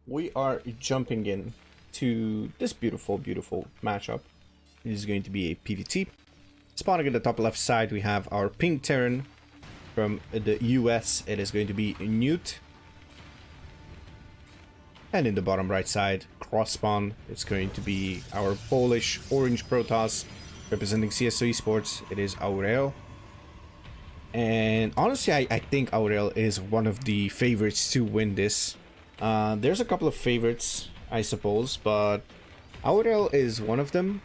we are jumping in to this beautiful matchup. It is going to be a PvT. Spawning at the top left side, we have our pink Terran from the US. It is going to be Newt. And in the bottom right side, cross spawn, it's going to be our Polish orange Protoss representing CSO eSports. It is Aureil. And honestly, I think Aureil is one of the favorites to win this. There's a couple of favorites, I suppose, but Aureil is one of them.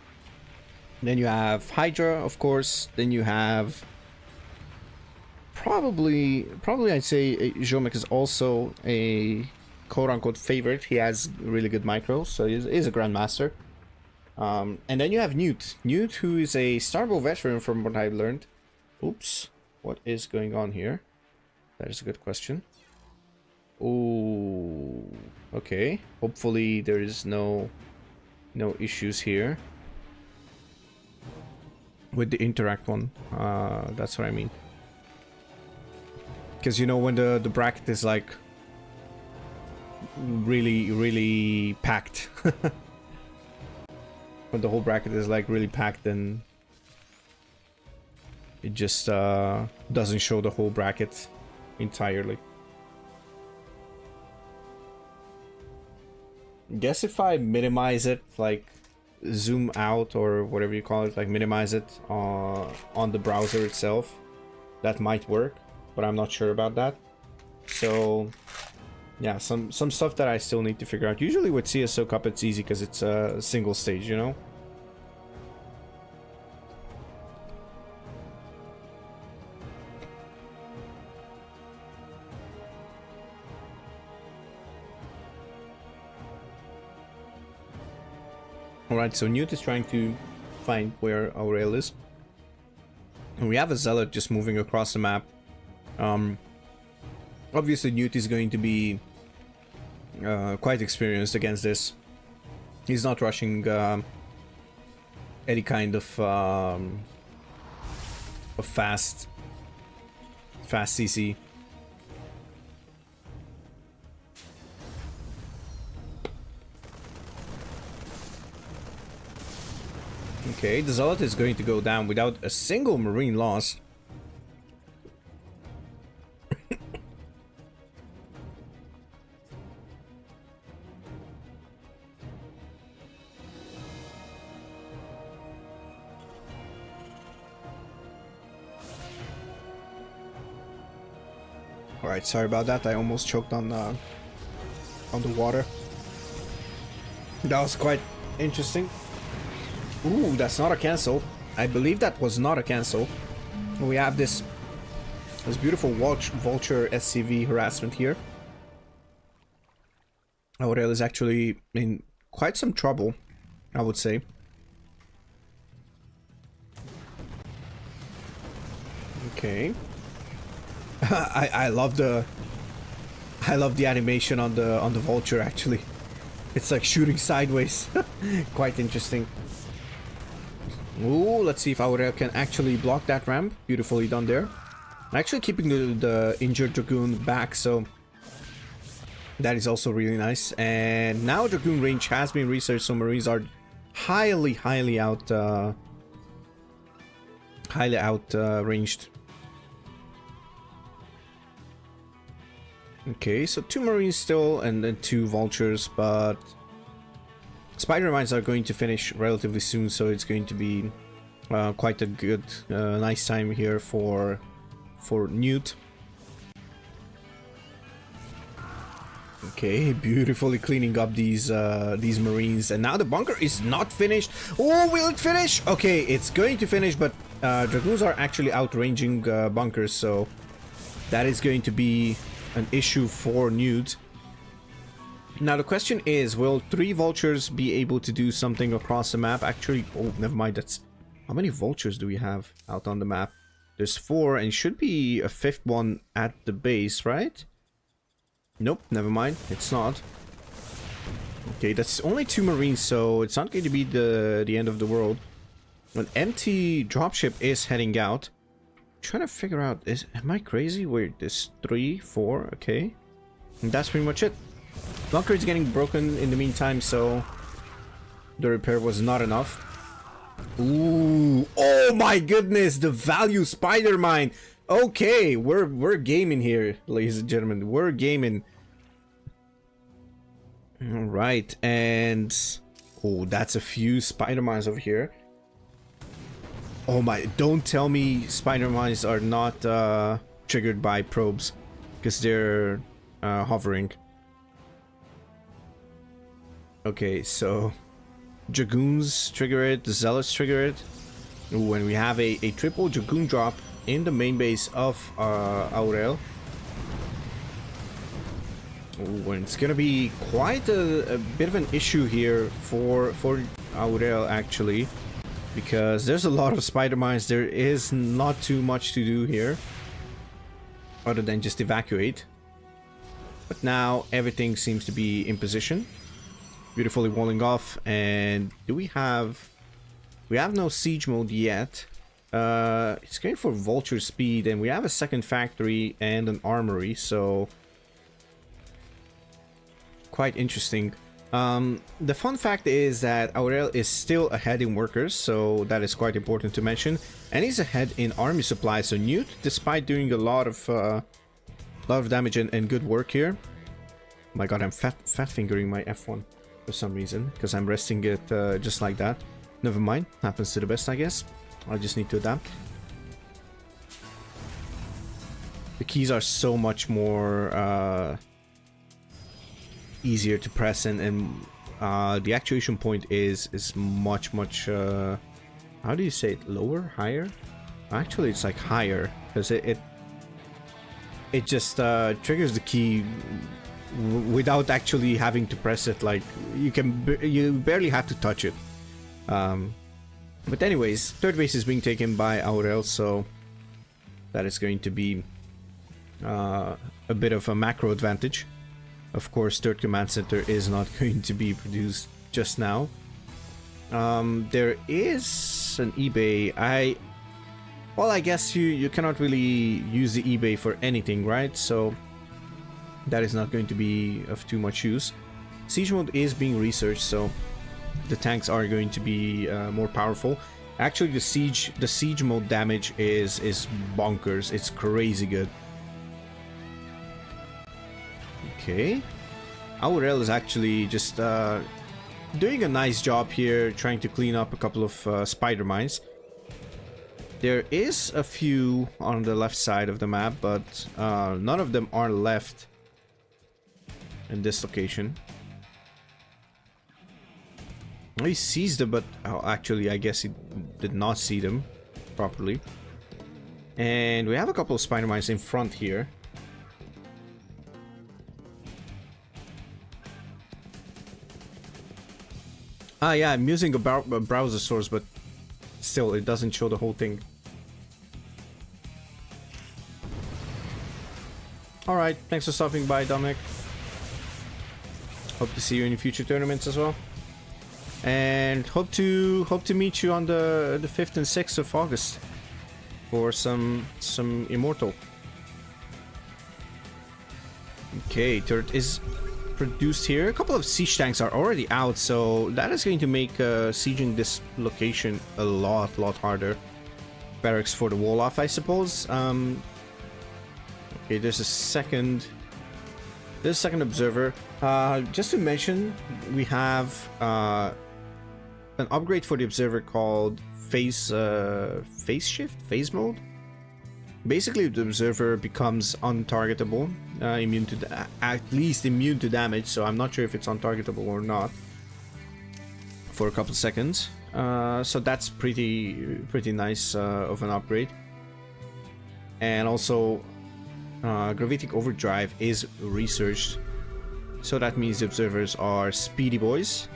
Then you have Hydra, of course. Then you have probably I'd say Jomek is also a quote-unquote favorite. He has really good micros, so he's a grandmaster. And then you have Newt, who is a Starbow veteran from what I've learned. Oops, what is going on here? That is a good question. Oh, okay. Hopefully there is no issues here with the interact one. That's what I mean. Because you know when the bracket is like really packed. When the whole bracket is like really packed, then it just doesn't show the whole bracket entirely. Guess if I minimize it, like zoom out or whatever you call it, like minimize it on the browser itself, that might work, but I'm not sure about that. So yeah, some stuff that I still need to figure out. Usually with CSO Cup it's easy because it's a single stage, you know. Alright, so Newt is trying to find where Aureil is. And we have a Zealot just moving across the map. Obviously Newt is going to be quite experienced against this. He's not rushing any kind of fast CC. Okay, the Zealot is going to go down without a single Marine loss. Alright, sorry about that. I almost choked on the water. That was quite interesting. Ooh, that's not a cancel. I believe that was not a cancel. We have this beautiful vulture SCV harassment here. Aureil is actually in quite some trouble, I would say. Okay. I love the animation on the vulture actually. It's like shooting sideways. Quite interesting. Ooh, let's see if Aureil can actually block that ramp. Beautifully done there. Actually keeping the injured Dragoon back, so that is also really nice. And now Dragoon range has been researched, so Marines are highly out ranged. Okay, so 2 Marines still, and then 2 Vultures, but Spider Mines are going to finish relatively soon, so it's going to be quite a good, nice time here for Newt. Okay, beautifully cleaning up these Marines, and now the bunker is not finished. Oh, will it finish? Okay, it's going to finish, but Dragoons are actually outranging bunkers, so that is going to be an issue for Newt. Now the question is, will 3 vultures be able to do something across the map? Actually, oh, never mind. That's how many vultures do we have out on the map? There's 4, and should be a 5th one at the base, right? Nope, never mind. It's not. Okay, that's only 2 Marines, so it's not going to be the end of the world. An empty dropship is heading out. I'm trying to figure out, am I crazy? Wait, there's 3, 4, okay. And that's pretty much it. Bunker is getting broken in the meantime, so the repair was not enough. Ooh, oh my goodness, the value spider mine. Okay, we're gaming here, ladies and gentlemen. We're gaming. All right, and oh, that's a few spider mines over here. Oh my, don't tell me spider mines are not triggered by probes, because they're hovering. Okay, so Dragoons trigger it, the Zealots trigger it. Ooh, and we have a triple Dragoon drop in the main base of Aureil. Ooh, and it's gonna be quite a bit of an issue here for Aureil, actually, because there's a lot of spider mines. There is not too much to do here other than just evacuate. But now everything seems to be in position, beautifully walling off. And do we have no siege mode yet. It's going for vulture speed, and we have a second factory and an armory, so quite interesting. The fun fact is that Aureil is still ahead in workers, so that is quite important to mention, and he's ahead in army supplies. So Newt, despite doing a lot of damage and good work here. Oh my god, I'm fat fingering my F1 for some reason, because I'm resting it just like that. Never mind, happens to the best, I guess. I just need to adapt. The keys are so much more easier to press, and the actuation point is much how do you say it, lower, higher? Actually, it's like higher, because it just triggers the key without actually having to press it. Like you barely have to touch it. But anyways, third base is being taken by Aureil, so that is going to be a bit of a macro advantage. Of course, third command center is not going to be produced just now. There is an eBay. Well, I guess you cannot really use the eBay for anything, right? So that is not going to be of too much use. Siege mode is being researched, so the tanks are going to be more powerful. Actually, the siege mode damage is bonkers. It's crazy good. Okay, Aureil is actually just doing a nice job here, trying to clean up a couple of spider mines. There is a few on the left side of the map, but none of them are left in this location. He sees them, but actually I guess he did not see them properly. And we have a couple of spider mines in front here. Ah, yeah, I'm using a browser source, but still, it doesn't show the whole thing. Alright, thanks for stopping by, Dominic. Hope to see you in future tournaments as well. And hope to meet you on the 5th and 6th of August for some Immortal. Okay, turret is produced here. A couple of siege tanks are already out, so that is going to make sieging this location a lot harder. Barracks for the wall off, I suppose. Okay, there's a second observer. Just to mention, we have an upgrade for the observer called phase mode. Basically, the observer becomes untargetable, immune to at least immune to damage. So I'm not sure if it's untargetable or not for a couple seconds. So that's pretty nice of an upgrade. And also, gravitic overdrive is researched, so that means the observers are speedy boys.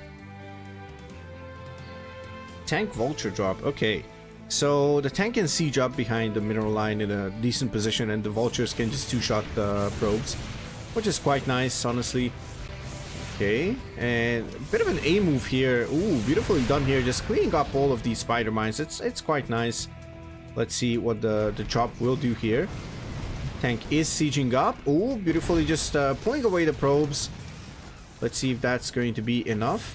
Tank vulture drop. Okay. So the tank can siege up behind the mineral line in a decent position, and the vultures can just two-shot the probes, which is quite nice, honestly. Okay, and a bit of an A move here. Ooh, beautifully done here, just cleaning up all of these spider mines. It's quite nice. Let's see what the drop will do here. Tank is sieging up. Ooh, beautifully just pulling away the probes. Let's see if that's going to be enough.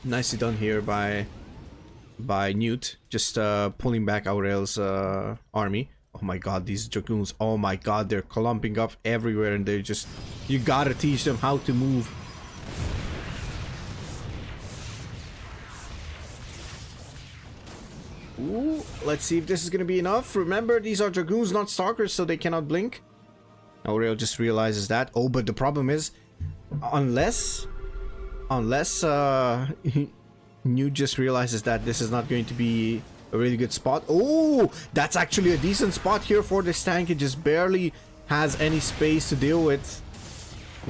Nicely done here by Newt, just pulling back Aureil's army. Oh my god, these dragoons, oh my god, they're clumping up everywhere, and they're just, you gotta teach them how to move. Ooh, let's see if this is gonna be enough. Remember, these are dragoons, not stalkers, so they cannot blink. Aureil just realizes that. Oh, but the problem is, unless Newt just realizes that this is not going to be a really good spot. Oh, that's actually a decent spot here for this tank. It just barely has any space to deal with.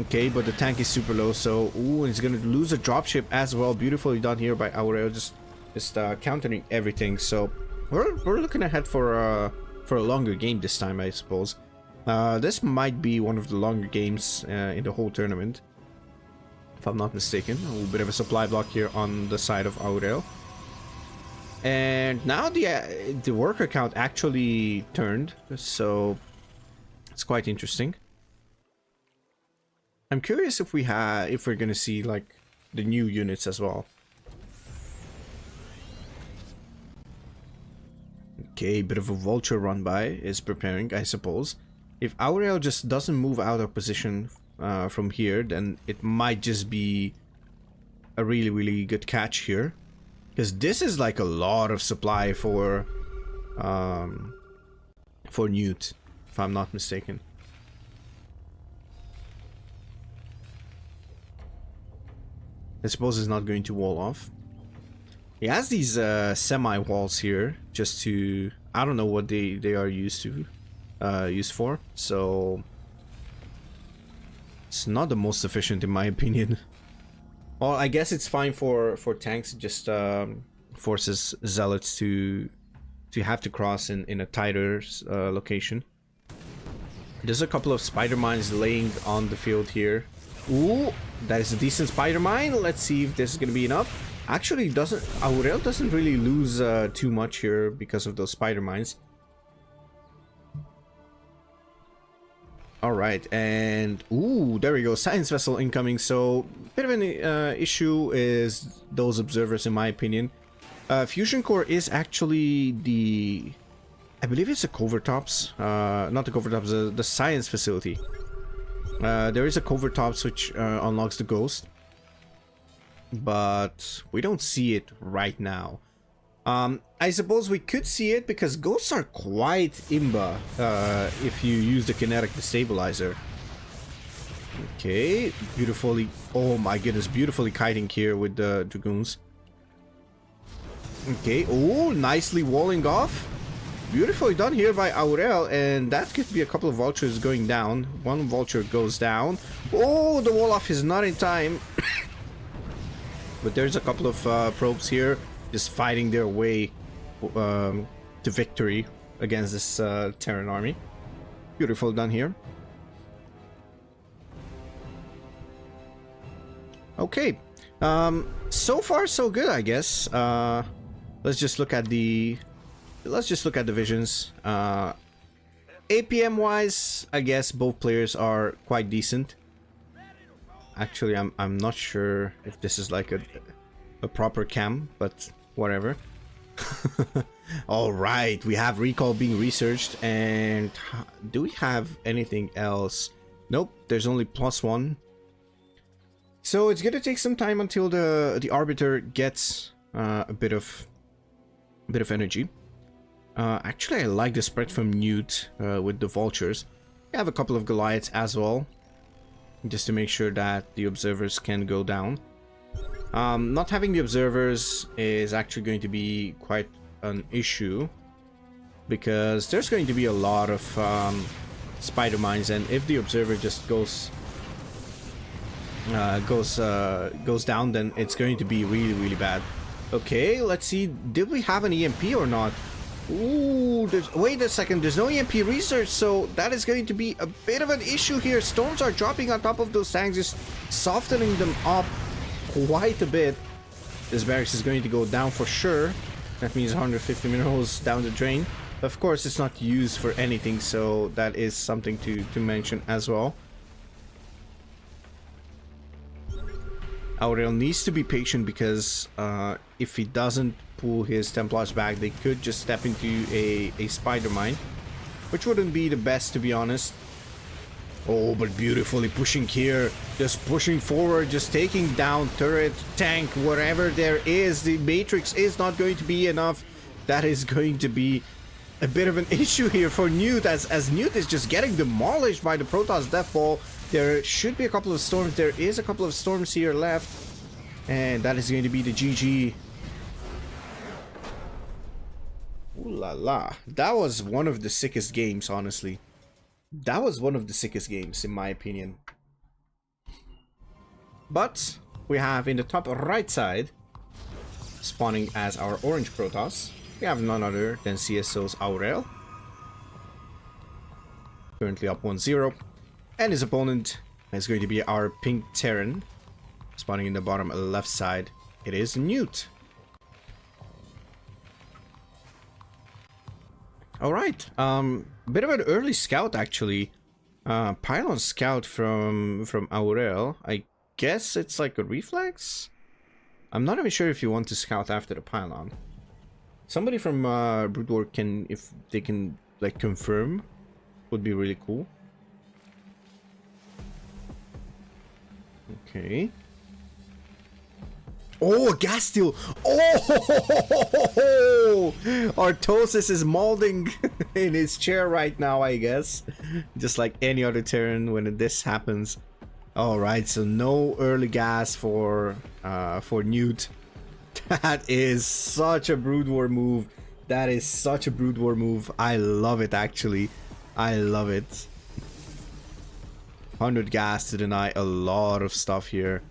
Okay, but the tank is super low, so ooh, it's gonna lose a dropship as well. Beautifully done here by Aureil, just countering everything. So we're looking ahead for a longer game this time, I suppose. This might be one of the longer games in the whole tournament, if I'm not mistaken. A little bit of a supply block here on the side of Aureil. And now the worker count actually turned, so it's quite interesting. I'm curious if we're gonna see like the new units as well. Okay, bit of a vulture run by is preparing, I suppose. If Aureil just doesn't move out of position from here, then it might just be a really good catch here, because this is like a lot of supply for Newt, if I'm not mistaken. I suppose it's not going to wall off. He has these semi walls here, just to, I don't know what they are used for, so it's not the most efficient in my opinion. Well, I guess it's fine for tanks. It just forces zealots to have to cross in a tighter location. There's a couple of spider mines laying on the field here. Ooh, that is a decent spider mine. Let's see if this is gonna be enough. Actually, Aureil doesn't really lose too much here because of those spider mines. All right, and ooh, there we go, science vessel incoming. So bit of an issue is those observers, in my opinion. Fusion core is actually the, I believe it's a covert tops, not the covert tops, the science facility. There is a covert tops which unlocks the ghost, but we don't see it right now. I suppose we could see it because ghosts are quite imba if you use the kinetic destabilizer. Okay, beautifully, oh my goodness, beautifully kiting here with the dragoons. Okay, oh, nicely walling off. Beautifully done here by Aureil, and that could be a couple of vultures going down. One vulture goes down. Oh, the wall off is not in time. But there's a couple of probes here just fighting their way to victory against this Terran army. Beautiful done here. Okay, so far so good, I guess. Let's just look at the visions. APM wise, I guess both players are quite decent. Actually, I'm not sure if this is like a proper cam, but whatever. All right, we have recall being researched, and do we have anything else? Nope, there's only +1. So it's gonna take some time until the arbiter gets a bit of energy. Actually, I like the spread from Newt with the vultures. We have a couple of Goliaths as well, just to make sure that the observers can go down. Not having the observers is actually going to be quite an issue, because there's going to be a lot of spider mines, and if the observer just goes down, then it's going to be really bad. Okay, let's see, did we have an EMP or not? Ooh, wait a second, there's no EMP research, so that is going to be a bit of an issue here. Storms are dropping on top of those tanks, just softening them up quite a bit. This barracks is going to go down for sure. That means 150 minerals down the drain. Of course, it's not used for anything, so that is something to mention as well. Aureil needs to be patient because if he doesn't pull his Templars back, they could just step into a spider mine, which wouldn't be the best, to be honest. Oh, but beautifully pushing here, just pushing forward, just taking down turret, tank, whatever there is. The Matrix is not going to be enough. That is going to be a bit of an issue here for Newt, as Newt is just getting demolished by the Protoss Death Ball. There should be a couple of storms. There is a couple of storms here left, and that is going to be the GG. Ooh la la. That was one of the sickest games, honestly. That was one of the sickest games, in my opinion. But we have in the top right side, spawning as our orange Protoss, we have none other than CSO's Aureil. Currently up 1-0. And his opponent is going to be our pink Terran. Spawning in the bottom left side, it is Newt. Alright, bit of an early scout actually. Pylon scout from Aureil. I guess it's like a reflex? I'm not even sure if you want to scout after the pylon. Somebody from Brood War can, if they can like confirm, would be really cool. Okay. Oh, a gas steel! Oh! Artosis is molding in his chair right now, I guess. Just like any other turn when this happens. Alright, so no early gas for Newt. That is such a Brood War move. That is such a Brood War move. I love it, actually. I love it. 100 gas to deny a lot of stuff here.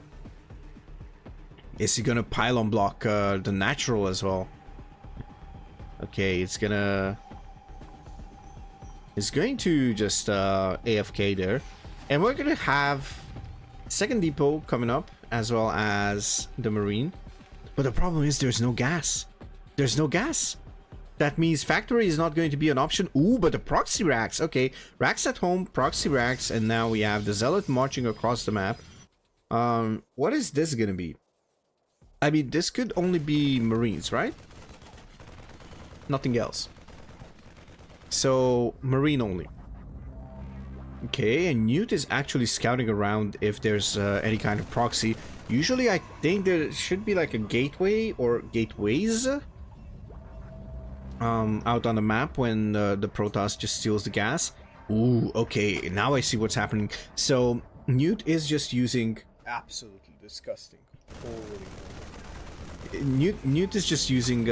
Is he gonna pylon block the natural as well? Okay, it's going to just AFK there. And we're gonna have second depot coming up as well as the marine. But the problem is there's no gas. There's no gas. That means factory is not going to be an option. Ooh, but the proxy racks. Okay, racks at home, proxy racks, and now we have the zealot marching across the map. What is this gonna be? I mean, this could only be marines, right? Nothing else. So, marine only. Okay, and Newt is actually scouting around if there's any kind of proxy. Usually, I think there should be like a gateway or gateways out on the map when the Protoss just steals the gas. Ooh, okay, now I see what's happening. So, Newt is just using... Absolutely disgusting. Holy... Newt is just using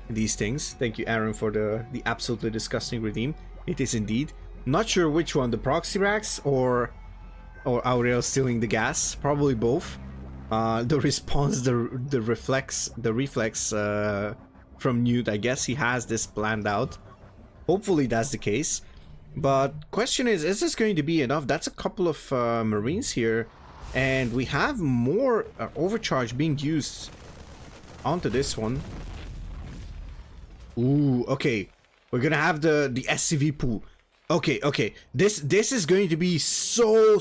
these things. Thank you, Aaron, for the absolutely disgusting redeem. It is indeed. Not sure which one, the proxy racks or Aureil stealing the gas. Probably both. The response, the reflex from Newt. I guess he has this planned out. Hopefully that's the case. But question is this going to be enough? That's a couple of marines here, and we have more overcharge being used onto this one. Ooh, okay. We're gonna have the SCV pool. Okay. This is going to be so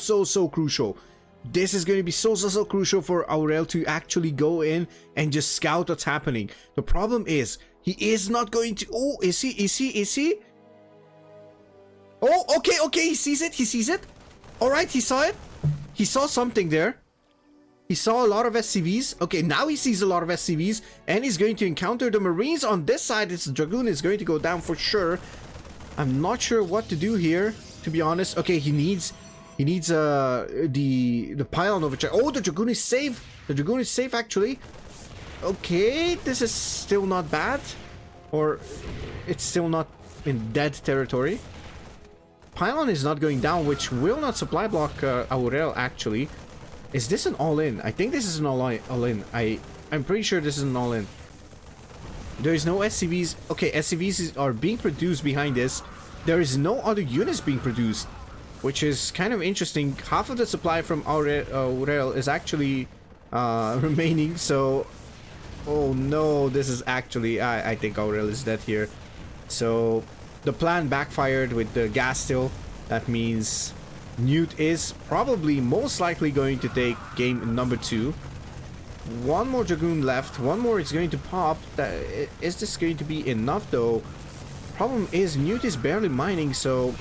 crucial. This is going to be so crucial for Aureil to actually go in and just scout what's happening. The problem is he is not going to... Oh, is he? Oh, okay, he sees it. All right, he saw it. He saw something there. He saw a lot of SCVs. Okay, now he sees a lot of SCVs, and he's going to encounter the Marines on this side. This Dragoon is going to go down for sure. I'm not sure what to do here, to be honest. Okay, he needs the pylon overcharge. Oh, the Dragoon is safe. The Dragoon is safe, actually. Okay, this is still not bad, or it's still not in dead territory. Pylon is not going down, which will not supply block Aureil, actually. Is this an all-in? I think this is an all-in. I'm pretty sure this is an all-in. There is no SCVs. Okay, SCVs are being produced behind this. There is no other units being produced, which is kind of interesting. Half of the supply from Aureil is actually remaining, so... Oh no, this is actually... I think Aureil is dead here. So, the plan backfired with the gas still. That means... Newt is probably most likely going to take game number 2. one more Dragoon left. One more is going to pop. Is this going to be enough though? Problem is Newt is barely mining, so...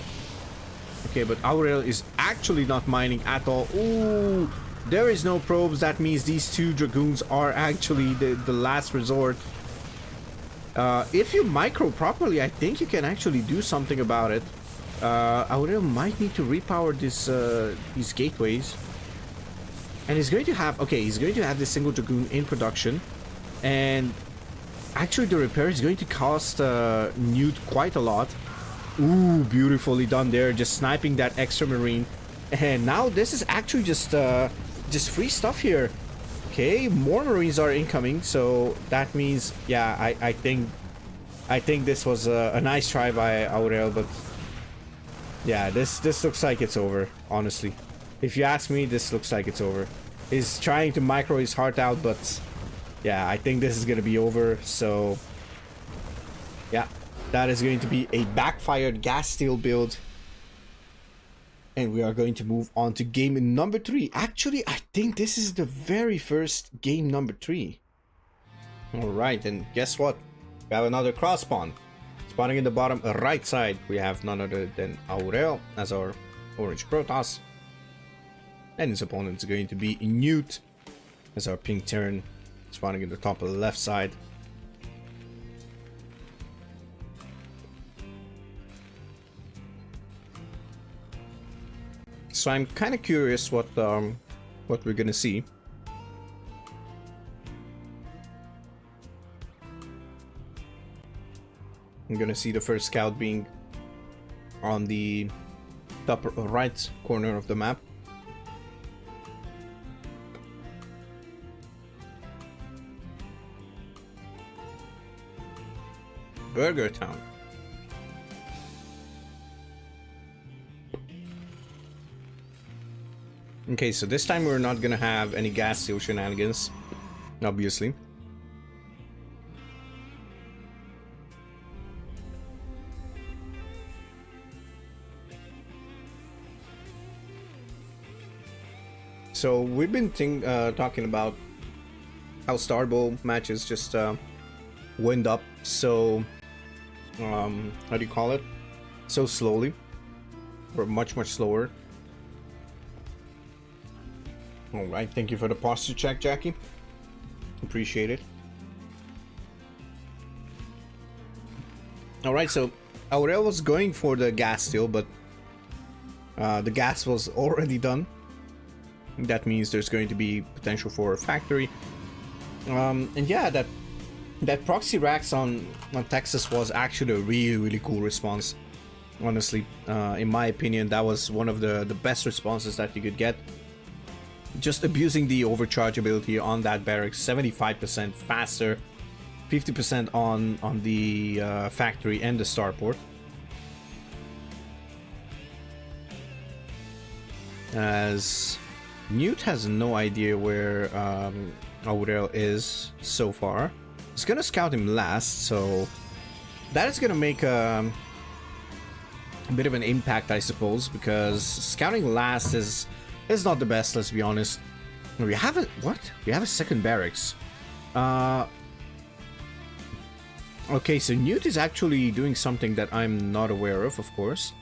Okay, but Aureil is actually not mining at all. Ooh, there is no probes. That means these two Dragoons are actually the last resort. If you micro properly, I think you can actually do something about it. Aureil might need to repower these gateways. And he's going to have... Okay, he's going to have this single Dragoon in production. And actually the repair is going to cost Newt quite a lot. Ooh, beautifully done there. Just sniping that extra Marine. And now this is actually just free stuff here. Okay, more Marines are incoming. So that means... Yeah, I think this was a nice try by Aureil, but... Yeah, this looks like it's over, honestly. If you ask me, this looks like it's over. He's trying to micro his heart out, but... Yeah, I think this is gonna be over, so... Yeah, that is going to be a backfired gas steel build. And we are going to move on to game number 3. Actually, I think this is the very first game number 3. Alright, and guess what? We have another cross spawn. Spawning in the bottom right side, we have none other than Aureil as our orange Protoss. And his opponent is going to be Newt as our pink Terran. Spawning in the top of the left side. So I'm kind of curious what we're gonna see. I'm gonna see the first scout being on the top right corner of the map. Burger Town. Okay, so this time we're not gonna have any gas seal shenanigans, obviously. So we've been talking about how Starbow matches just wind up so how do you call it? So slowly, or much slower. Alright, thank you for the posture check, Jackie. Appreciate it. Alright, so Aureil was going for the gas steel, but the gas was already done. That means there's going to be potential for a factory. And yeah, that proxy racks on Texas was actually a really cool response. Honestly, in my opinion, that was one of the best responses that you could get. Just abusing the overchargeability on that barracks, 75% faster, 50% on the factory and the starport. As Newt has no idea where Aureil is so far. He's gonna scout him last, so that is gonna make a bit of an impact, I suppose, because scouting last is not the best, let's be honest. We have a... what? We have a second barracks. Okay, so Newt is actually doing something that I'm not aware of course.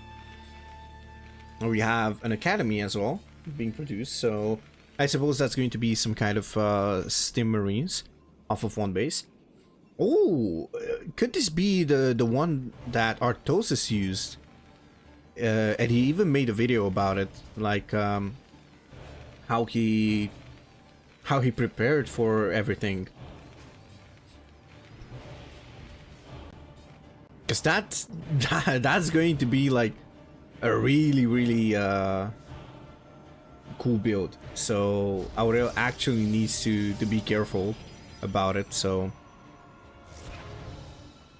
We have an academy as well being produced, so I suppose that's going to be some kind of stim marines off of one base. Oh, could this be the one that Artosis used? And he even made a video about it, like how he prepared for everything. Because that's going to be like a really cool build. So Aureil actually needs to be careful about it. So,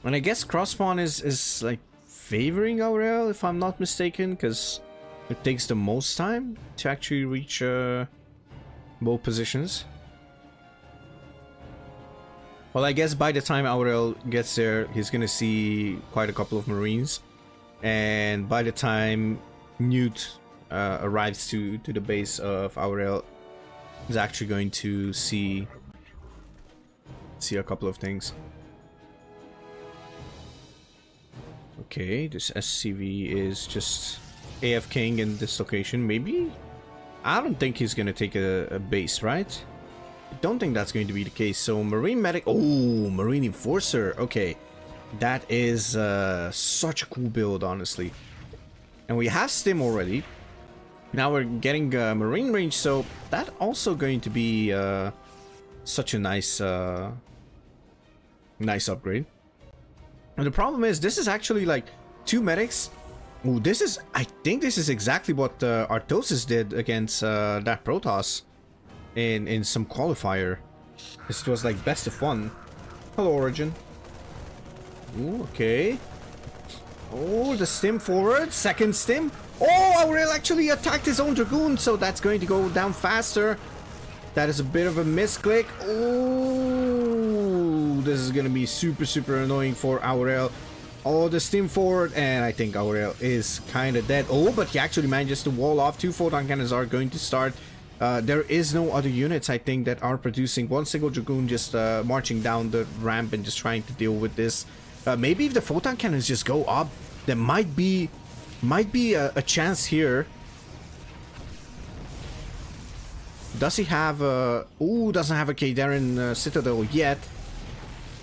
and I guess cross spawn is like favoring Aureil, if I'm not mistaken, because it takes the most time to actually reach both positions. Well, I guess by the time Aureil gets there, he's gonna see quite a couple of Marines, and by the time Newt arrives to the base of Aureil, he's actually going to see Let's see a couple of things. Okay, this SCV is just AFKing in this location. Maybe? I don't think he's gonna take a base, right? I don't think that's going to be the case. So Marine Medic. Oh, Marine Enforcer. Okay. That is such a cool build, honestly. And we have Stim already. Now we're getting Marine range, so that also going to be such a nice nice upgrade. And the problem is, this is actually like 2 medics. Ooh, this is, I think this is exactly what Artosis did against that Protoss in some qualifier. This was like best of 1. Hello, Origin. Ooh, okay. Oh, the stim forward. Second stim. Oh, Aureil actually attacked his own Dragoon, so that's going to go down faster. That is a bit of a misclick. Oh, this is going to be super, super annoying for Aureil. Oh, the stim forward, and I think Aureil is kind of dead. Oh, but he actually manages to wall off. 2 photon cannons are going to start. There is no other units, I think, that are producing. 1 single Dragoon just marching down the ramp and just trying to deal with this. Maybe if the photon cannons just go up, there might be a chance here. Does he have a... Ooh, doesn't have a Kaydarin Citadel yet.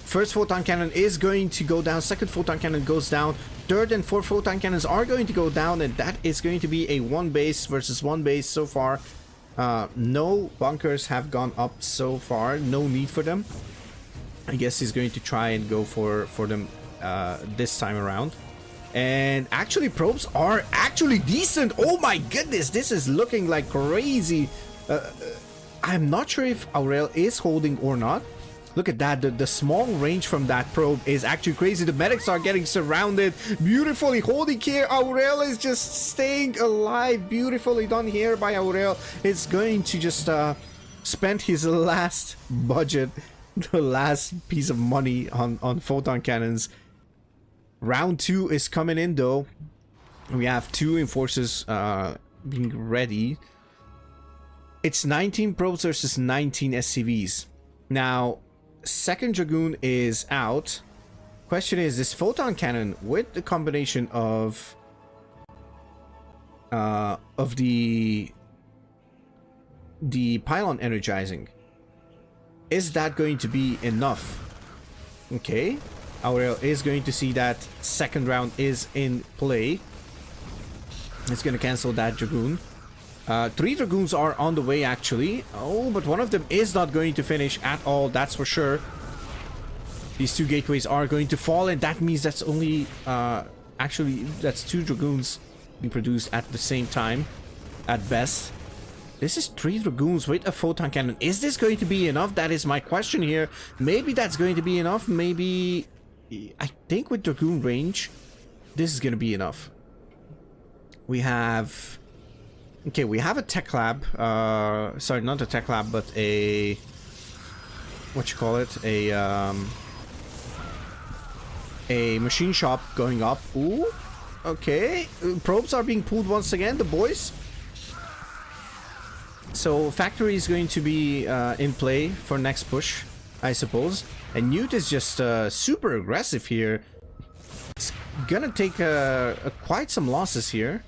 First photon cannon is going to go down. Second photon cannon goes down. Third and fourth photon cannons are going to go down. And that is going to be a 1 base versus 1 base so far. No bunkers have gone up so far. No need for them. I guess he's going to try and go for them this time around. And actually, probes are actually decent. Oh my goodness, this is looking like crazy. I'm not sure if Aureil is holding or not. Look at that. The small range from that probe is actually crazy. The medics are getting surrounded. Beautifully holding here. Aureil is just staying alive. Beautifully done here by Aureil. It's going to just spend his last budget, the last piece of money on photon cannons. Round 2 is coming in though. We have 2 enforcers being ready. It's 19 probes versus 19 SCVs. Now, second Dragoon is out. Question is, this photon cannon with the combination of the pylon energizing, is that going to be enough? Okay, Aureil is going to see that second round is in play. It's going to cancel that Dragoon. 3 Dragoons are on the way actually. Oh, but one of them is not going to finish at all, that's for sure. These 2 gateways are going to fall, and that means that's only actually that's 2 Dragoons being produced at the same time at best. This is 3 Dragoons with a photon cannon. Is this going to be enough? That is my question here. Maybe that's going to be enough. Maybe, I think with Dragoon range, this is going to be enough. We have... Okay, we have a tech lab. Sorry, not a tech lab, but a... What you call it? A machine shop going up. Ooh, okay. Probes are being pulled once again, the boys. So factory is going to be in play for next push, I suppose. And Newt is just super aggressive here. It's gonna take quite some losses here.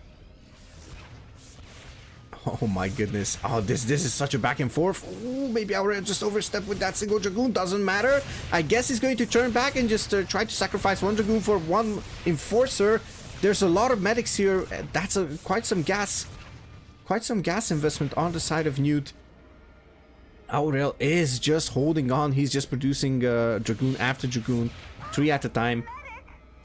Oh my goodness. Oh, this is such a back and forth. Ooh, maybe Aureil just overstepped with that single Dragoon. Doesn't matter. I guess he's going to turn back and just try to sacrifice 1 Dragoon for 1 Enforcer. There's a lot of medics here. That's quite some gas. Quite some gas investment on the side of Newt. Aureil is just holding on. He's just producing Dragoon after Dragoon, 3 at a time.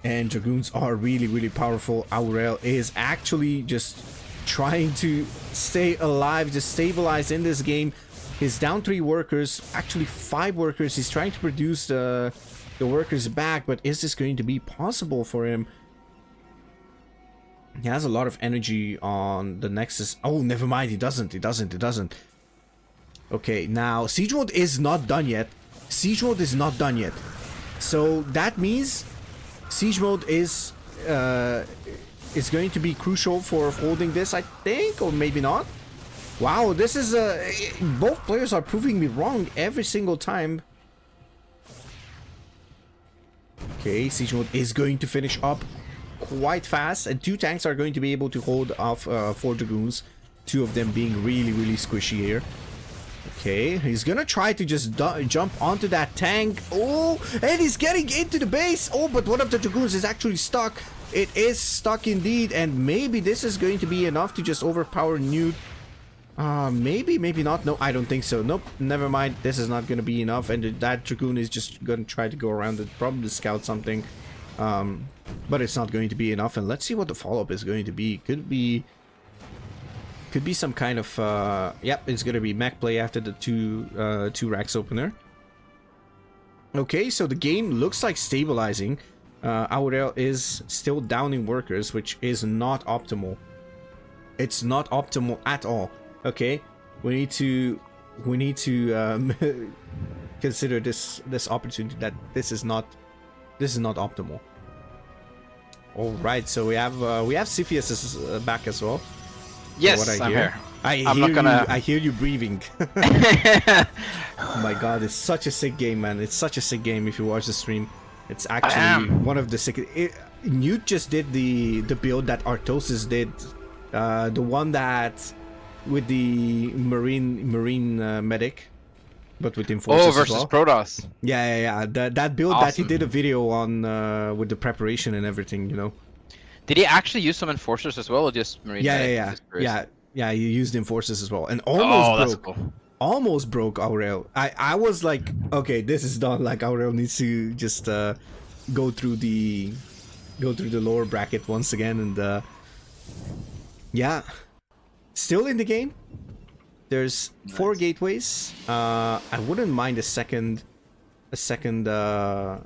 And Dragoons are really, really powerful. Aureil is actually just trying to stay alive, just stabilize in this game. He's down 3 workers, actually 5 workers. He's trying to produce the workers back, but is this going to be possible for him? He has a lot of energy on the Nexus. Oh, never mind, he doesn't. Okay, now Siege Mode is not done yet. Siege Mode is not done yet. So that means Siege Mode is going to be crucial for holding this, I think, or maybe not. Wow, this is both players are proving me wrong every single time. Okay, Siege Mode is going to finish up quite fast, and 2 tanks are going to be able to hold off 4 Dragoons, 2 of them being really, really squishy here. Okay, he's gonna try to just jump onto that tank. Oh, and he's getting into the base. Oh, but one of the Dragoons is actually stuck. It is stuck indeed, and maybe this is going to be enough to just overpower Newt. Maybe not. No, I don't think so. Nope, never mind. This is not gonna be enough, and that Dragoon is just gonna try to go around it, probably scout something. But it's not going to be enough, and let's see what the follow-up is going to be. Could be some kind of yep, it's gonna be mech play after the two racks opener. Okay, so the game looks like stabilizing. Aureil is still downing workers, which is not optimal. It's not optimal at all. Okay, we need to consider this opportunity that this is not optimal. All right, so we have Cepheus is back as well. Yes, what I I'm hear. here. I hear you breathing. Oh my god, it's such a sick game, man. It's such a sick game if you watch the stream. It's actually one of the sick... Newt just did the build that Artosis did. The one that... with the Marine medic. But with Enforcers Oh, versus as well. Protoss. Yeah. That build Awesome. that he did a video on with the preparation and everything, you know. Did he actually use some Enforcers as well, or just Marine? Yeah. You used Enforcers as well, and almost broke Aureil. I was like, okay, this is done. Like Aureil needs to just go through the lower bracket once again, and yeah, still in the game. There's 4 gateways. I wouldn't mind a second Citadel,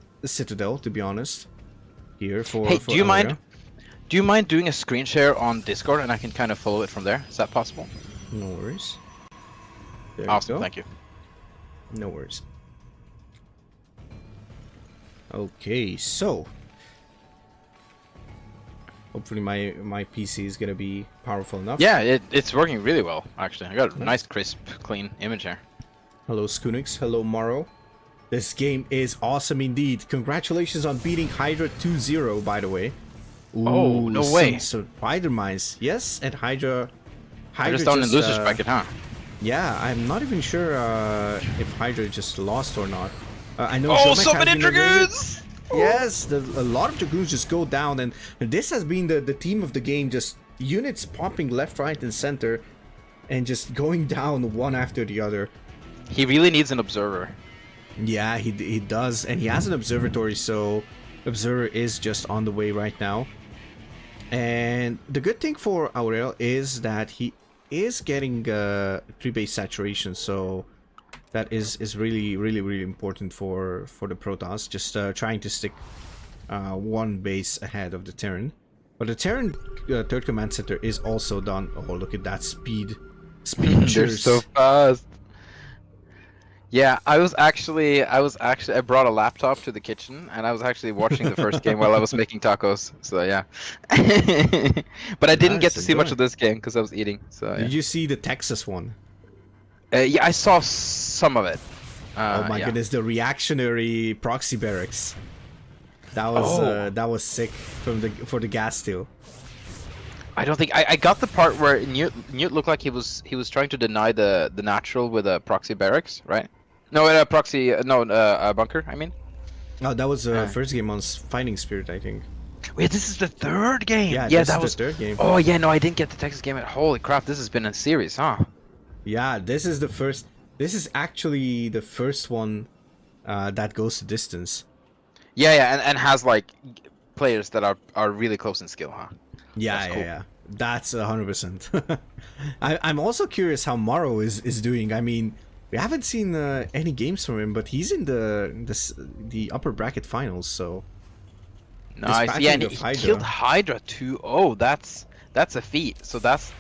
to be honest. Here for Hey, for do you Aureil. mind? Do you mind doing a screen share on Discord, and I can kind of follow it from there? Is that possible? No worries. There Awesome, you go. thank you. No worries. Okay, so hopefully my PC is gonna be powerful enough. Yeah, it's working really well, actually. I got a nice, crisp, clean image here. Hello, Skunix. Hello, Morrow. This game is awesome indeed. Congratulations on beating Hydra 2-0, by the way. Ooh, Oh, no way. Some spider mines. Yes, and Hydra Just down in losers bracket, huh? Yeah, I'm not even sure if Hydra just lost or not. I know. Oh, Jomek so has many been eliminated. Dragoons! Yes, a lot of Dragoons just go down, and this has been the theme of the game. Just units popping left, right, and center, and just going down one after the other. He really needs an observer. Yeah, he does, and he has an observatory, so observer is just on the way right now. And the good thing for Aureil is that he is getting 3 base saturation, so that is really important for the Protoss. Just trying to stick 1 base ahead of the Terran. But the Terran 3rd command center is also done. Oh, look at that speed! They're Cheers. so fast. Yeah, I brought a laptop to the kitchen, and I was actually watching the first game while I was making tacos. So yeah, but I didn't get to see much of this game because I was eating. So yeah. Did you see the Texas one? Yeah, I saw some of it. Oh my goodness, the reactionary proxy barracks. That was sick for the gas steal. I don't think I got the part where Newt looked like he was trying to deny the natural with a proxy barracks, right? No, a proxy, a bunker. I mean. Oh, that was the first game on Fighting Spirit, I think. Wait, this is the 3rd game. Yeah, that this was is the 3rd game. Oh yeah, no, I didn't get the Texas game. Holy crap, this has been a series, huh? Yeah, this is the first. This is actually the first one that goes to distance. Yeah, and has like players that are really close in skill, huh? Yeah. That's 100%. I'm also curious how Morrow is doing. I mean, we haven't seen any games from him, but he's in the upper bracket finals, so. Nice. Yeah, and he killed Hydra 2-0. That's a feat. So that's.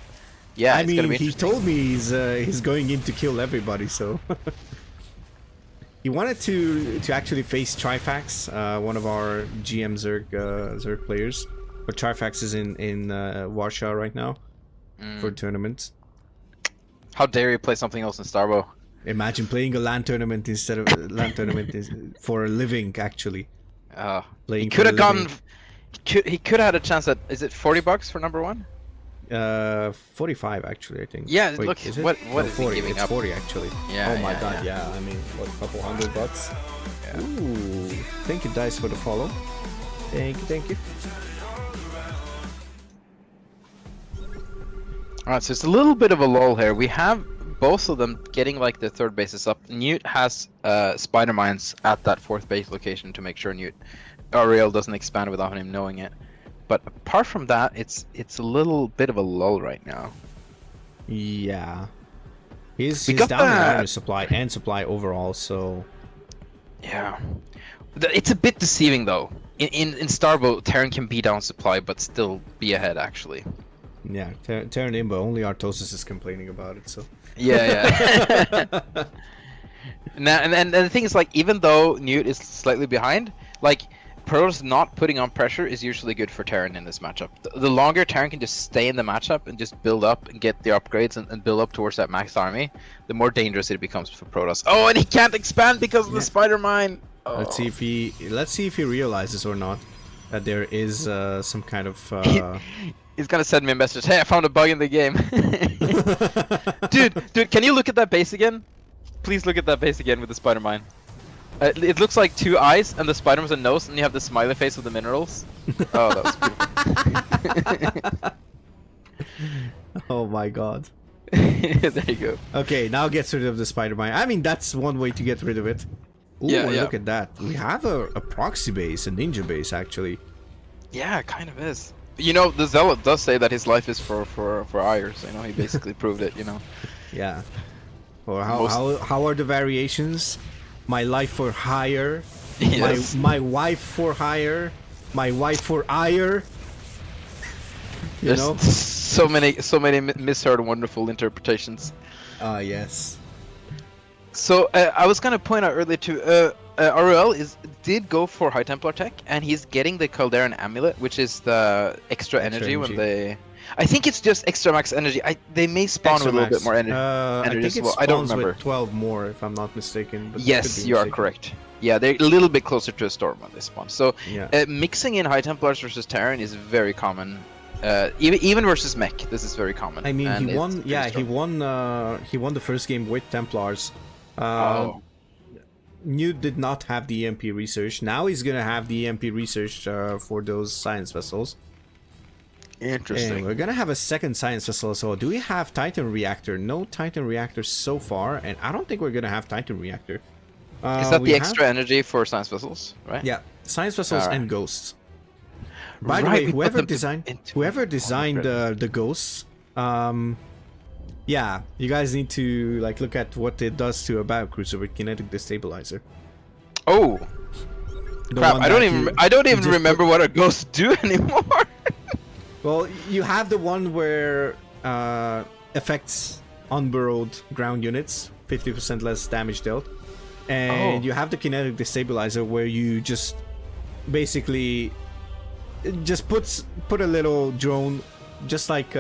Yeah, I mean, he told me he's going in to kill everybody, so. He wanted to actually face Trifax, one of our GM Zerg players. But Trifax is in Warsaw right now for a tournament. How dare you play something else in Starbow? Imagine playing a LAN tournament instead of LAN tournament for a living, actually. He Playing could for have a gone. living. He could have had a chance at. Is it $40 for number 1? 45 actually, I think. Yeah, Wait, look, is it? what No, is he 40. giving It's up? 40 actually. Yeah, Oh my yeah, god, yeah. yeah. I mean, what, a couple $100? Yeah. Ooh. Thank you, Dice, for the follow. Thank you, thank you. Alright, so it's a little bit of a lull here. We have both of them getting like the third bases up. Newt has spider mines at that fourth base location to make sure Aureil doesn't expand without him knowing it. But apart from that, it's a little bit of a lull right now. Yeah. He's got down in that. iron supply and supply overall, so... Yeah. It's a bit deceiving though. In Starbow, Terran can be down supply but still be ahead actually. Yeah, Terran in, but only Artosis is complaining about it, so... Yeah. Now, and the thing is, like, even though Newt is slightly behind, like, Protoss not putting on pressure is usually good for Terran in this matchup. The longer Terran can just stay in the matchup and just build up and get the upgrades and build up towards that max army, the more dangerous it becomes for Protoss. Oh, and he can't expand because of the spider mine. Oh. Let's see if he realizes or not that there is some kind of He's gonna send me a message. Hey, I found a bug in the game. dude, can you look at that base again? Please look at that base again with the spider mine. It looks like 2 eyes and the spider with a nose, and you have the smiley face with the minerals. Oh, that was beautiful. Oh my god. There you go. Okay, now gets rid of the spider mine. I mean, that's one way to get rid of it. Ooh, Yeah, and yeah. look at that. We have a proxy base, a ninja base, actually. Yeah, it kind of is. You know, the Zealot does say that his life is for Ayers. You know, he basically proved it. You know. Yeah. Or how are the variations? My life for hire. Yes. My wife for hire. My wife for ire. You There's know? so many misheard wonderful interpretations. Ah, yes. So I was gonna point out earlier too. Aureil did go for High Templar tech, and he's getting the Calderan amulet, which is the extra energy when they. I think it's just extra max energy. They may spawn Extra with a little max. bit more energy. I think as it well. spawns I don't remember. with 12 more, if I'm not mistaken. But Yes, could be you are mistaken. correct. Yeah, they're a little bit closer to a storm when they spawn. So Yeah. mixing in High Templars versus Terran is very common. Even versus mech, this is very common. I mean, and he it's won. pretty Yeah, strong. he won the first game with Templars. Oh. Newt did not have the EMP research. Now he's gonna have the EMP research for those science vessels. Interesting. And we're gonna have a second science vessel. So do we have Titan reactor? No Titan reactor so far, and I don't think we're gonna have Titan reactor. Is that we the have- extra energy for science vessels, right? Yeah, science vessels Alright. and ghosts. By the Right, way, we put them whoever into designed the ghosts, yeah, you guys need to like look at what it does to a battlecruiser with kinetic destabilizer. Oh, The crap! one I don't that even you- I don't you even just remember what our ghosts do anymore. Well, you have the one where affects unburrowed ground units, 50% less damage dealt, and Oh. you have the kinetic destabilizer where you just basically just put a little drone, just like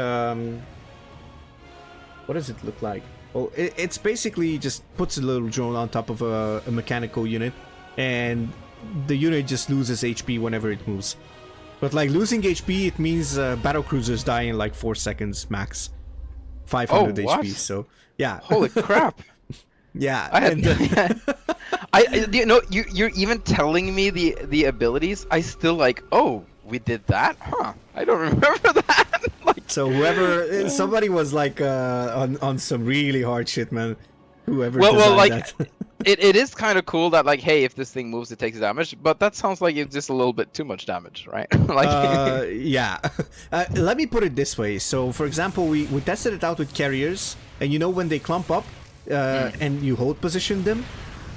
what does it look like? Well, it's basically just puts a little drone on top of a mechanical unit, and the unit just loses HP whenever it moves. But like losing HP, it means battle cruisers die in like 4 seconds max, 500 Oh, what? HP. So yeah, Holy crap! yeah. I had. and, You know, you're even telling me the abilities. I still like. Oh, we did that, huh? I don't remember that. Like, so whoever, somebody was like on some really hard shit, man. Whoever well, designed like. that. It is kind of cool that, like, hey, if this thing moves, it takes damage, but that sounds like it's just a little bit too much damage, right? Like, yeah. Let me put it this way. So, for example, we tested it out with carriers, and you know when they clump up and you hold position them,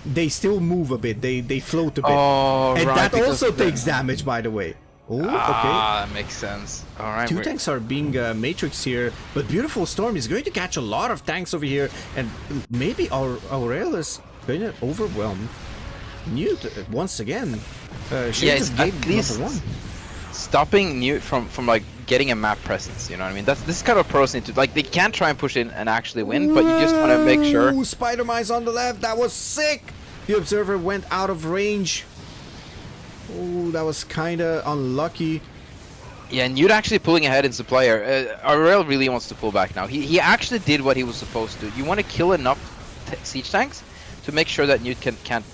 they still move a bit. They float a bit. oh, and right, that because also the- takes damage, by the way. Oh, okay. Ah, that makes sense. All right. 2 tanks are being matrix here, but Beautiful Storm is going to catch a lot of tanks over here, and maybe Aureil is going to overwhelm Newt once again. Shades Yes, of at Gate least #1. stopping Newt from like getting a map presence. You know what I mean? This is kind of pros need to like. They can't try and push in and actually win, but you just want to make sure. Ooh, Spider Mine's on the left. That was sick. The observer went out of range. Oh, that was kind of unlucky. Yeah, Newt actually pulling ahead in supply. Aureil really wants to pull back now. He actually did what he was supposed to. You want to kill enough siege tanks to make sure that Newt can't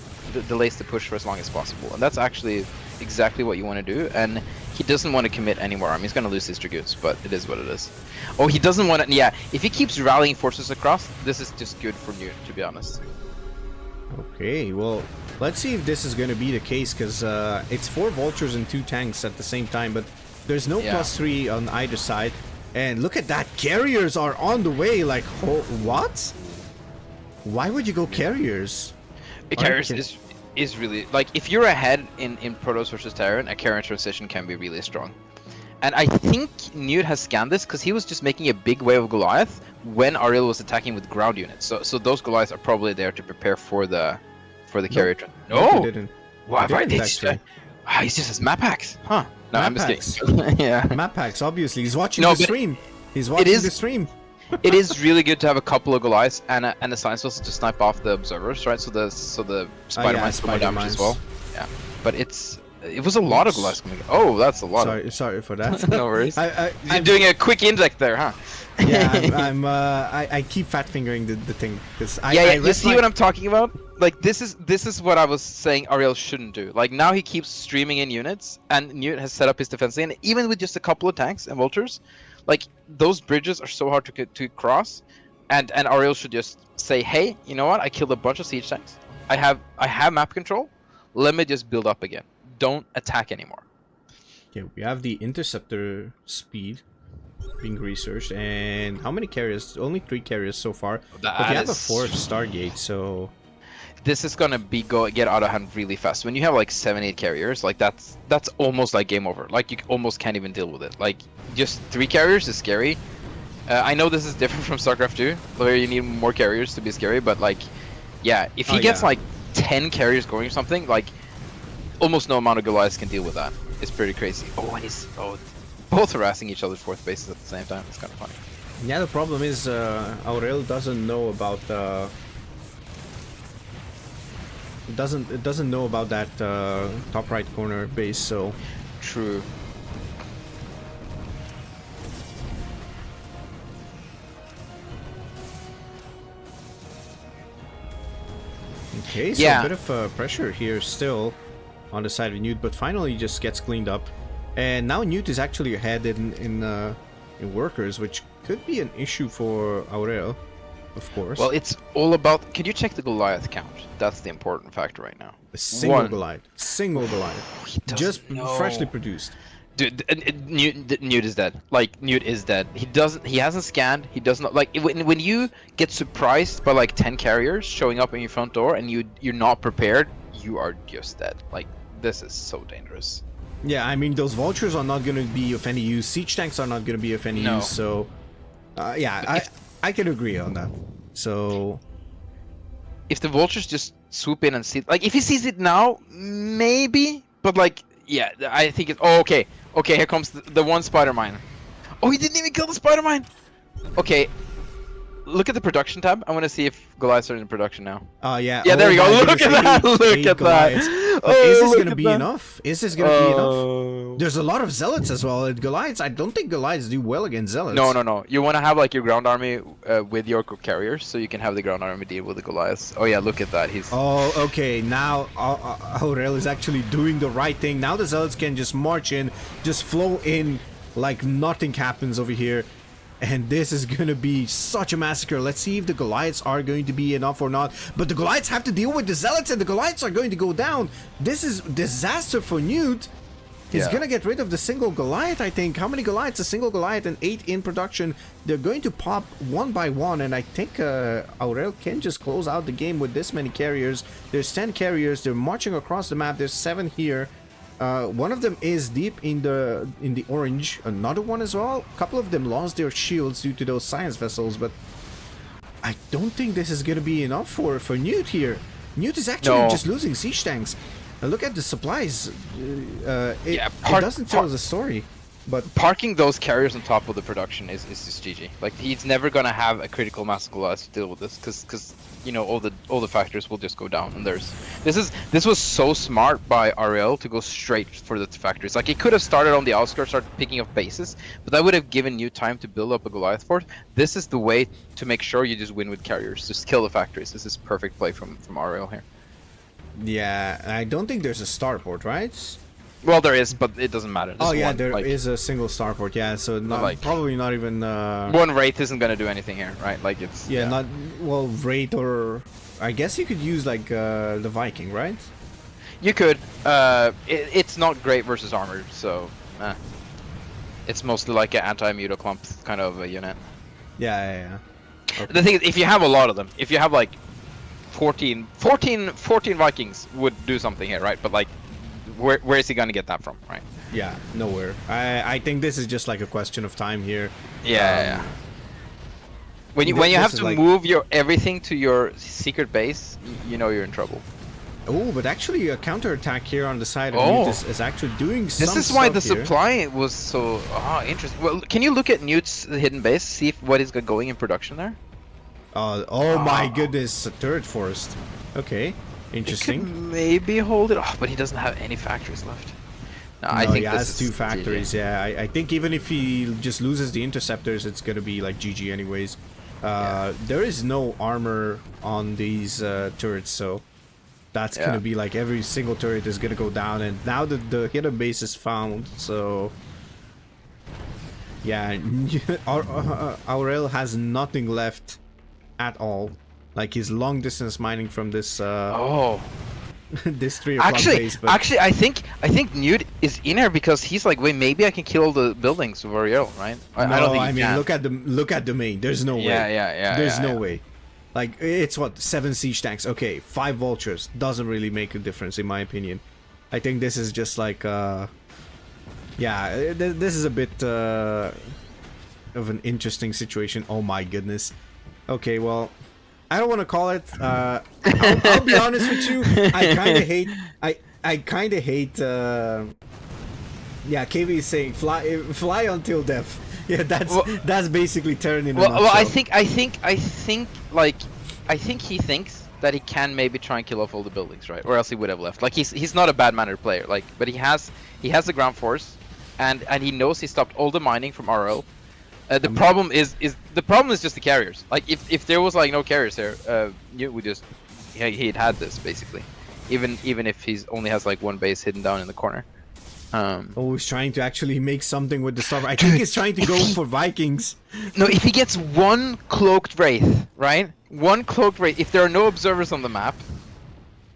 delays the push for as long as possible, and that's actually exactly what you want to do. And he doesn't want to commit any more army. He's going to lose his dragoons, but it is what it is. Oh, he doesn't want to. Yeah, if he keeps rallying forces across, this is just good for Newt, to be honest. Okay, well, let's see if this is going to be the case, because it's 4 vultures and 2 tanks at the same time, but there's no +3 on either side. And look at that, carriers are on the way. Like, what? Why would you go carriers? Carriers is really, like, if you're ahead in Protoss versus Terran, a carrier transition can be really strong. And I think Newt has scanned this because he was just making a big wave of Goliath when Aureil was attacking with ground units. So those Goliaths are probably there to prepare for the carrier. No, he didn't. Why did he just has map hacks, huh? No, map I'm just hacks. kidding. Yeah. Map hacks, obviously. He's watching the stream. He's watching the stream. It is really good to have a couple of Goliaths and a science vessel to snipe off the observers, right? So the Spider-Mines come damage as well. Yeah, but it was a lot of Goliaths coming. Oh, that's a lot. Sorry for that. No worries. I'm doing a quick index there, huh? Yeah, I keep fat fingering the thing because you see what I'm talking about? Like this is what I was saying Aureil shouldn't do. Like now he keeps streaming in units, and Newt has set up his defense lane, even with just a couple of tanks and vultures. Like those bridges are so hard to cross, and Aureil should just say, hey, you know what? I killed a bunch of siege tanks. I have map control. Let me just build up again. Don't attack anymore. Okay, we have the interceptor speed being researched, and how many carriers? Only 3 carriers so far. But we have a 4th Stargate, so this is gonna get out of hand really fast. When you have like 7-8 carriers, like that's almost like game over. Like you almost can't even deal with it. Like just 3 carriers is scary. I know this is different from Starcraft 2, where you need more carriers to be scary. But like, yeah, if he gets like 10 carriers going or something, like almost no amount of Goliaths can deal with that. It's pretty crazy. Oh, and both harassing each other's 4th bases at the same time. It's kind of funny. Yeah, the problem is Aureil doesn't know about doesn't know about that top right corner base, so true. Okay, so a bit of pressure here still on the side of Newt, but finally just gets cleaned up, and now Newt is actually ahead in workers, which could be an issue for Aureil. Of course. Well, it's all about. Can you check the Goliath count? That's the important factor right now. A single Goliath. Single Goliath. Just freshly produced. Dude, Newt is dead. Like Newt is dead. He hasn't scanned. He does not like when you get surprised by like 10 carriers showing up in your front door and you're not prepared. You are just dead. Like this is so dangerous. Yeah, I mean those vultures are not going to be of any use. Siege tanks are not going to be of any use. So, yeah, I can agree on that. So, if the vultures just swoop in and see, like, if he sees it now, maybe. But like, yeah, I think it's. Oh, okay, here comes the one spider mine. Oh, he didn't even kill the spider mine. Okay, look at the production tab. I want to see if Goliaths are in production now. Yeah. Yeah, there we go. Look at that. Look at that. Is this going to be enough? Is this going to be enough? There's a lot of zealots as well. Goliaths, I don't think Goliaths do well against zealots. No. You want to have like your ground army with your carriers, so you can have the ground army deal with the Goliaths. Oh yeah, look at that. He's. Oh, okay. Now Aureil is actually doing the right thing. Now the zealots can just march in, just flow in like nothing happens over here. And this is going to be such a massacre. Let's see if the Goliaths are going to be enough or not. But the Goliaths have to deal with the Zealots, and the Goliaths are going to go down. This is disaster for Newt. He's going to get rid of the single Goliath, I think. How many Goliaths? A single Goliath and 8 in production. They're going to pop one by one, and I think Aureil can just close out the game with this many carriers. There's 10 carriers. They're marching across the map. There's 7 here. One of them is deep in the orange. Another one as well. A couple of them lost their shields due to those science vessels, but I don't think this is going to be enough for Newt here. Newt is actually just losing siege tanks. Look at the supplies. It doesn't tell the story. But parking those carriers on top of the production is just GG. Like he's never gonna have a critical mass of Goliaths to deal with this, because you know all the factors will just go down. And this was so smart by Aureil to go straight for the factories. Like he could have started on the outskirts, started picking up bases, but that would have given you time to build up a Goliath fort. This is the way to make sure you just win with carriers. Just kill the factories. This is perfect play from Aureil here. yeah, I don't think there's a starport, right? Well, there is, but it doesn't matter. Oh yeah, one, there like, is a single starport. Yeah, so not, like, probably not even. one Wraith isn't gonna do anything here, right? Like it's Yeah, not well Wraith, or I guess you could use like the Viking, right? You could. It's not great versus armored, so it's mostly like an anti-mutoclump kind of a unit. Yeah. Okay. The thing is, if you have a lot of them, if you have like 14 Vikings would do something here, right? But like, where is he gonna get that from, right? Yeah, nowhere. I think this is just like a question of time here. Yeah. When you have to like... move your everything to your secret base, you know you're in trouble. Oh, but actually a counterattack here on the side of Newt is actually doing some This is why the here. supply was so interesting. Well, can you look at Newt's hidden base, see what he's got going in production there? Oh my goodness, a turret forest. Okay, interesting. He could maybe hold it off, but he doesn't have any factories left. No, I think he this has is 2 factories. GG. Yeah, I think even if he just loses the interceptors, it's gonna be like GG anyways. There is no armor on these turrets, so that's gonna be like every single turret is gonna go down. And now that the hidden base is found, so yeah, Aureil has nothing left at all. Like his long distance mining from this this 3 o'clock base. But actually, I think Newt is in here because he's like, wait, maybe I can kill all the buildings with Aureil, right? No, I don't think I mean, can. look at the main. There's no way. Yeah. There's no way. Like it's what, 7 siege tanks. Okay, 5 vultures doesn't really make a difference in my opinion. I think this is just like yeah, this is a bit of an interesting situation. Oh my goodness. Okay, well, I don't want to call it. I'll be honest with you. I kind of hate. I kind of hate. Yeah, KV is saying fly until death. Yeah, that's basically turning. Well, I think he thinks that he can maybe try and kill off all the buildings, right? Or else he would have left. Like he's not a bad-mannered player. Like, but he has the ground force, and he knows he stopped all the mining from RO. The problem is just the carriers. Like if there was like no carriers there, Newt would just he'd had this basically, even if he's only has like 1 base hidden down in the corner. Oh, he's trying to actually make something with the Starbow. I think he's trying to go for Vikings. No, if he gets 1 cloaked wraith, right? 1 cloaked wraith. If there are no observers on the map.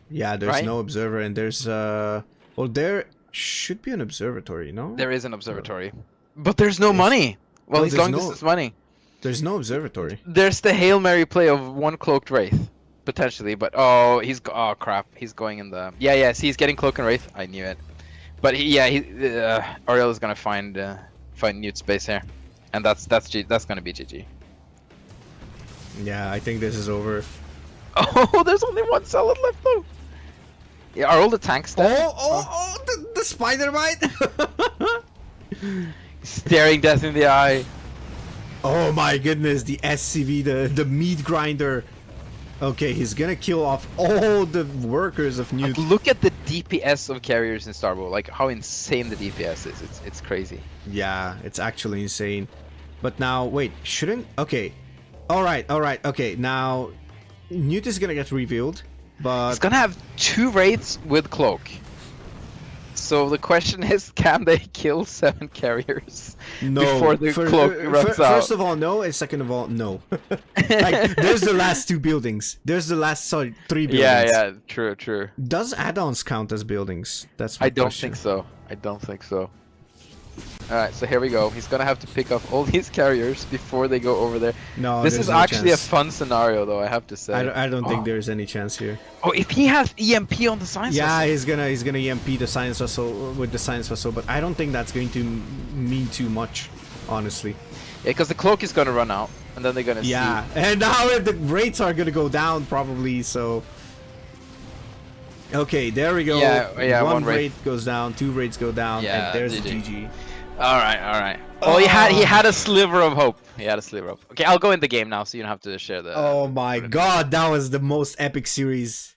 Yeah, there's no observer, and there's well, there should be an observatory, no? There is an observatory, but there's no money. Well, he's long distance money. There's no observatory. There's the Hail Mary play of 1 cloaked wraith, potentially, but oh crap, he's going in the see, he's getting cloak and wraith. I knew it, but Aureil is gonna find Newt's base here, and that's gonna be GG. Yeah, I think this is over. Oh, there's only 1 solid left though. Yeah, are all the tanks dead? The spider bite. Staring death in the eye. Oh my goodness, the SCV, the meat grinder. Okay, he's gonna kill off all the workers of Newt. Like, look at the DPS of carriers in Starbow. Like how insane the DPS is. It's crazy. Yeah, it's actually insane. But now, wait, shouldn't? Okay, all right. Okay, now Newt is gonna get revealed, but he's gonna have 2 wraiths with cloak. So the question is, can they kill 7 carriers before the cloak runs out? First of all, no, and second of all, no. Like, there's the last 2 buildings. There's the last 3 buildings. Yeah, true. Does add-ons count as buildings? That's my I don't question. think so. Alright, so here we go. He's gonna have to pick up all these carriers before they go over there. No, this is no actually chance. a fun scenario, though, I have to say. I don't think there's any chance here. Oh, if he has EMP on the science vessel. He's gonna EMP the science vessel with the science vessel, but I don't think that's going to mean too much, honestly. Yeah, because the cloak is gonna run out, and then they're gonna see. And now the rates are gonna go down probably, so. Okay, there we go. Yeah, 1 rate goes down, 2 rates go down, and there's the GG. All right, all right. Oh, he had a sliver of hope. He had a sliver of. Okay, I'll go in the game now, so you don't have to share the. Oh my god, that was the most epic series.